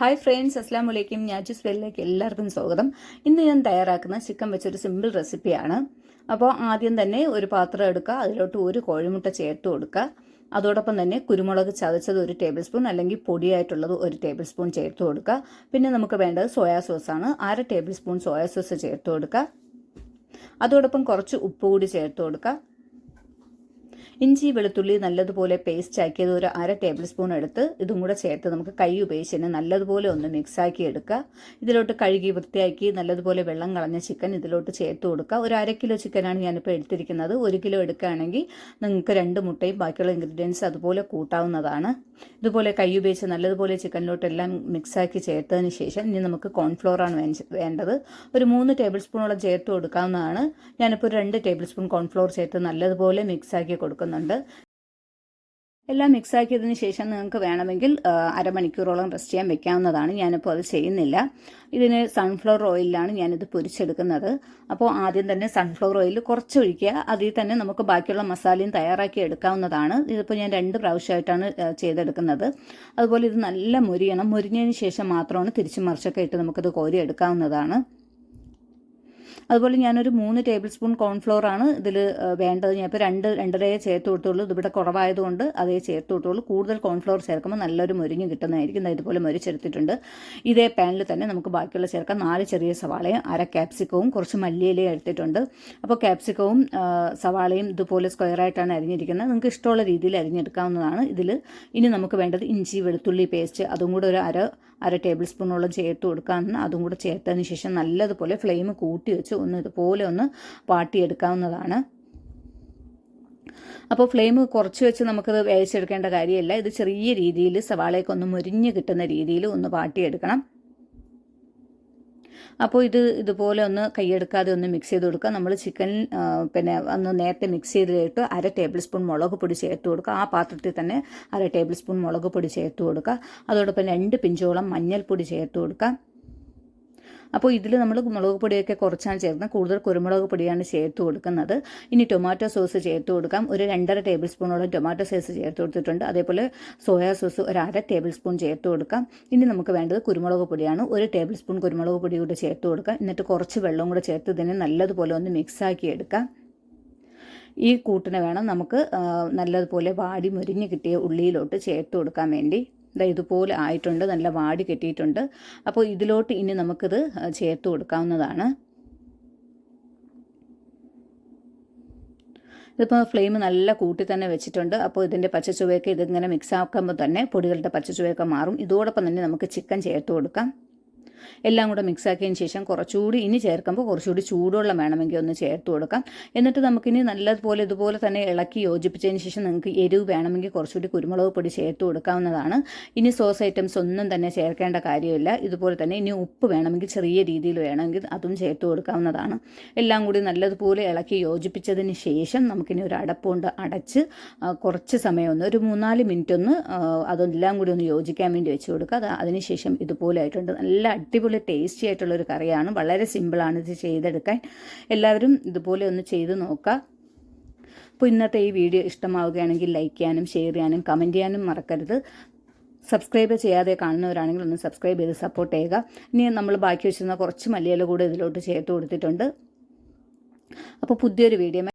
Hi friends, അസ്സാം വലൈക്കും. ഞാച്ചൂസ് വെല്ലിലേക്ക് എല്ലാവർക്കും സ്വാഗതം. ഇന്ന് ഞാൻ തയ്യാറാക്കുന്ന ചിക്കൻ വെച്ചൊരു സിമ്പിൾ റെസിപ്പിയാണ്. അപ്പോൾ ആദ്യം തന്നെ ഒരു പാത്രം എടുക്കുക, അതിലോട്ട് ഒരു കോഴിമുട്ട ചേർത്ത് കൊടുക്കുക. അതോടൊപ്പം തന്നെ കുരുമുളക് ചതച്ചത് 1 ടേബിൾ സ്പൂൺ അല്ലെങ്കിൽ പൊടിയായിട്ടുള്ളത് 1 ടേബിൾ സ്പൂൺ ചേർത്ത് കൊടുക്കുക. പിന്നെ നമുക്ക് വേണ്ടത് സോയാ സോസാണ്. 1/2 ടേബിൾ സ്പൂൺ സോയാ സോസ് ചേർത്ത് കൊടുക്കുക. അതോടൊപ്പം കുറച്ച് ഉപ്പ് കൂടി ചേർത്ത് കൊടുക്കുക. ഇഞ്ചി വെളുത്തുള്ളി നല്ലതുപോലെ പേസ്റ്റ് ആക്കിയത് 1/2 ടേബിൾ സ്പൂൺ എടുത്ത് ഇതും കൂടെ ചേർത്ത് നമുക്ക് കൈ ഉപയോഗിച്ച് തന്നെ നല്ലതുപോലെ ഒന്ന് മിക്സാക്കി എടുക്കുക. ഇതിലോട്ട് കഴുകി വൃത്തിയാക്കി നല്ലതുപോലെ വെള്ളം കളഞ്ഞ ചിക്കൻ ഇതിലോട്ട് ചേർത്ത് കൊടുക്കുക. ഒരു 1/2 കിലോ ചിക്കനാണ് ഞാനിപ്പോൾ എടുത്തിരിക്കുന്നത്. 1 കിലോ എടുക്കുകയാണെങ്കിൽ നിങ്ങൾക്ക് 2 മുട്ടയും ബാക്കിയുള്ള ഇൻഗ്രീഡിയൻസ് അതുപോലെ കൂട്ടാവുന്നതാണ്. ഇതുപോലെ കൈ ഉപയോഗിച്ച് നല്ലതുപോലെ ചിക്കനിലോട്ടെല്ലാം മിക്സാക്കി ചേർത്തതിന് ശേഷം ഇനി നമുക്ക് കോൺഫ്ലോറാണ് വേണ്ടത്. ഒരു 3 ടേബിൾ സ്പൂണോളം ചേർത്ത് കൊടുക്കാവുന്നതാണ്. ഞാനിപ്പോൾ 2 ടേബിൾ സ്പൂൺ കോൺഫ്ലോർ ചേർത്ത് നല്ലതുപോലെ മിക്സാക്കി കൊടുക്കുന്നുണ്ട്. എല്ലാം മിക്സാക്കിയതിന് ശേഷം നിങ്ങൾക്ക് വേണമെങ്കിൽ അരമണിക്കൂറോളം റെസ്റ്റ് ചെയ്യാൻ വെക്കാവുന്നതാണ്. ഞാനിപ്പോൾ അത് ചെയ്യുന്നില്ല. ഇതിന് സൺഫ്ലവർ ഓയിലാണ് ഞാനിത് പൊരിച്ചെടുക്കുന്നത്. അപ്പോൾ ആദ്യം തന്നെ സൺഫ്ലവർ ഓയിൽ കുറച്ച് ഒഴിക്കുക. അതിൽ തന്നെ നമുക്ക് ബാക്കിയുള്ള മസാലയും തയ്യാറാക്കി എടുക്കാവുന്നതാണ്. ഇതിപ്പോൾ ഞാൻ 2 പ്രാവശ്യമായിട്ടാണ് ചെയ്തെടുക്കുന്നത്. അതുപോലെ ഇത് നല്ല മൊരിയണം. മൊരിഞ്ഞതിന് ശേഷം മാത്രമാണ് തിരിച്ചും മറിച്ചൊക്കെ ഇട്ട് നമുക്കിത് കോരി എടുക്കാവുന്നതാണ്. അതുപോലെ ഞാനൊരു 3 ടേബിൾ സ്പൂൺ കോൺഫ്ലോർ ആണ് ഇതിൽ വേണ്ടത്. ഞാൻ ഇപ്പോൾ 2-2.5 ചേർത്ത് കൊടുത്തുള്ളൂ. ഇതിവിടെ കുറവായതുകൊണ്ട് അതേ ചേർത്ത് കൊടുത്തുള്ളൂ. കൂടുതൽ കോൺഫ്ലോർ ചേർക്കുമ്പോൾ നല്ലൊരു മൊരിഞ്ഞ് കിട്ടുന്നതായിരിക്കും. ഇതുപോലെ മൊരിച്ചെടുത്തിട്ടുണ്ട്. ഇതേ പാനിൽ തന്നെ നമുക്ക് ബാക്കിയുള്ള ചേർക്കാം. 4 ചെറിയ സവാളയും 1/2 ക്യാപ്സിക്കവും കുറച്ച് മല്ലിയിലയും എടുത്തിട്ടുണ്ട്. അപ്പോൾ ക്യാപ്സിക്കവും സവാളയും ഇതുപോലെ സ്ക്വയറായിട്ടാണ് അരിഞ്ഞിരിക്കുന്നത്. നിങ്ങൾക്ക് ഇഷ്ടമുള്ള രീതിയിൽ അരിഞ്ഞെടുക്കാവുന്നതാണ്. ഇതിൽ ഇനി നമുക്ക് വേണ്ടത് ഇഞ്ചി വെളുത്തുള്ളി പേസ്റ്റ്, അതും കൂടെ ഒരു അര ടേബിൾ സ്പൂണോളം ചേർത്ത് കൊടുക്കാമെന്ന്. അതും കൂടെ ചേർത്തതിന് ശേഷം നല്ലതുപോലെ ഫ്ലെയിം കൂട്ടി വെച്ച് ഇതുപോലെ ഒന്ന് വാട്ടിയെടുക്കാവുന്നതാണ്. അപ്പോൾ ഫ്ലെയിം കുറച്ച് വെച്ച് നമുക്കത് വേവിച്ചെടുക്കേണ്ട കാര്യമില്ല. ഇത് ചെറിയ രീതിയിൽ സവാളയൊക്കെ ഒന്ന് മുരിഞ്ഞ് കിട്ടുന്ന രീതിയിൽ ഒന്ന് വാട്ടിയെടുക്കണം. അപ്പോൾ ഇതുപോലെ ഒന്ന് കൈയെടുക്കാതെ ഒന്ന് മിക്സ് ചെയ്ത് കൊടുക്കുക. നമ്മൾ ചിക്കൻ അന്ന് നേരത്തെ മിക്സ് ചെയ്തിട്ട് 1/2 ടേബിൾ സ്പൂൺ മുളക് പൊടി ചേർത്ത് കൊടുക്കുക. ആ പാത്രത്തിൽ തന്നെ 1/2 ടേബിൾ സ്പൂൺ മുളക് പൊടി ചേർത്ത് കൊടുക്കുക. അതോടൊപ്പം 2 പിഞ്ചോളം മഞ്ഞൾപ്പൊടി ചേർത്ത് കൊടുക്കുക. അപ്പോൾ ഇതിൽ നമ്മൾ മുളക് പൊടിയൊക്കെ കുറച്ചാണ് ചേർക്കുന്നത്. കൂടുതൽ കുരുമുളക് പൊടിയാണ് ചേർത്ത് കൊടുക്കുന്നത്. ഇനി ടൊമാറ്റോ സോസ് ചേർത്ത് കൊടുക്കാം. ഒരു 2.5 ടേബിൾ സ്പൂണോളം ടൊമാറ്റോ സോസ് ചേർത്ത് കൊടുത്തിട്ടുണ്ട്. അതേപോലെ സോയാ സോസ് ഒരു 1/2 ടേബിൾ സ്പൂൺ ചേർത്ത് കൊടുക്കാം. ഇനി നമുക്ക് വേണ്ടത് കുരുമുളക് പൊടിയാണ്. 1 ടേബിൾ സ്പൂൺ കുരുമുളക് പൊടി കൂടെ ചേർത്ത് കൊടുക്കാം. എന്നിട്ട് കുറച്ച് വെള്ളം കൂടെ ചേർത്ത് ഇതിനെ നല്ലതുപോലെ ഒന്ന് മിക്സാക്കി എടുക്കാം. ഈ കൂട്ടിന് വേണം നമുക്ക് നല്ലതുപോലെ വാടി മുരിഞ്ഞ് കിട്ടിയ ഉള്ളിയിലോട്ട് ചേർത്ത് കൊടുക്കാൻ വേണ്ടി. ഇതുപോലെ ആയിട്ടുണ്ട്, നല്ല വാടി കെട്ടിയിട്ടുണ്ട്. അപ്പോൾ ഇതിലോട്ട് ഇനി നമുക്കിത് ചേർത്ത് കൊടുക്കാവുന്നതാണ്. ഇതിപ്പോൾ ഫ്ലെയിം നല്ല കൂട്ടി തന്നെ വെച്ചിട്ടുണ്ട്. അപ്പോൾ ഇതിൻ്റെ പച്ചച്ചുവയൊക്കെ ഇതിങ്ങനെ മിക്സ് ആക്കുമ്പോൾ തന്നെ പൊടികളുടെ പച്ചച്ചുവയൊക്കെ മാറും. ഇതോടൊപ്പം തന്നെ നമുക്ക് ചിക്കൻ ചേർത്ത് കൊടുക്കാം. എല്ലാം കൂടെ മിക്സാക്കിയതിന് ശേഷം കുറച്ചുകൂടി ഇനി ചേർക്കുമ്പോൾ കുറച്ചുകൂടി ചൂടുവെള്ളം വേണമെങ്കിൽ ഒന്ന് ചേർത്ത് കൊടുക്കാം. എന്നിട്ട് നമുക്കിനി നല്ലതുപോലെ ഇതുപോലെ തന്നെ ഇളക്കി യോജിപ്പിച്ചതിന് ശേഷം നിങ്ങൾക്ക് എരിവ് വേണമെങ്കിൽ കുറച്ചുകൂടി കുരുമുളക് പൊടി ചേർത്ത് കൊടുക്കാവുന്നതാണ്. ഇനി സോസ് ഐറ്റംസ് ഒന്നും തന്നെ ചേർക്കേണ്ട കാര്യമില്ല. ഇതുപോലെ തന്നെ ഇനി ഉപ്പ് വേണമെങ്കിൽ ചെറിയ രീതിയിൽ വേണമെങ്കിൽ അതും ചേർത്ത് കൊടുക്കാവുന്നതാണ്. എല്ലാം കൂടി നല്ലതുപോലെ ഇളക്കി യോജിപ്പിച്ചതിന് ശേഷം നമുക്കിനി ഒരു അടപ്പ് കൊണ്ട് അടച്ച് കുറച്ച് സമയം ഒരു 3-4 മിനിറ്റ് അതെല്ലാം കൂടി ഒന്ന് യോജിക്കാൻ വേണ്ടി വെച്ച് കൊടുക്കുക. അതിനുശേഷം ഇതുപോലെ ആയിട്ടുണ്ട്. നല്ല അടിപൊളി ടേസ്റ്റി ആയിട്ടുള്ളൊരു കറിയാണ്. വളരെ സിമ്പിളാണ് ഇത് ചെയ്തെടുക്കാൻ. എല്ലാവരും ഇതുപോലെ ഒന്ന് ചെയ്ത് നോക്കുക. അപ്പോൾ ഇന്നത്തെ ഈ വീഡിയോ ഇഷ്ടമാവുകയാണെങ്കിൽ ലൈക്ക് ചെയ്യാനും ഷെയർ ചെയ്യാനും കമൻറ്റ് ചെയ്യാനും മറക്കരുത്. സബ്സ്ക്രൈബ് ചെയ്യാതെ കാണുന്നവരാണെങ്കിൽ ഒന്ന് സബ്സ്ക്രൈബ് ചെയ്ത് സപ്പോർട്ട് ചെയ്യുക. ഇനി നമ്മൾ ബാക്കി വെച്ചിരുന്ന കുറച്ച് മല്ലിയില കൂടെ ഇതിലോട്ട് ചേർത്ത് കൊടുത്തിട്ടുണ്ട്. അപ്പോൾ പുതിയൊരു വീഡിയോ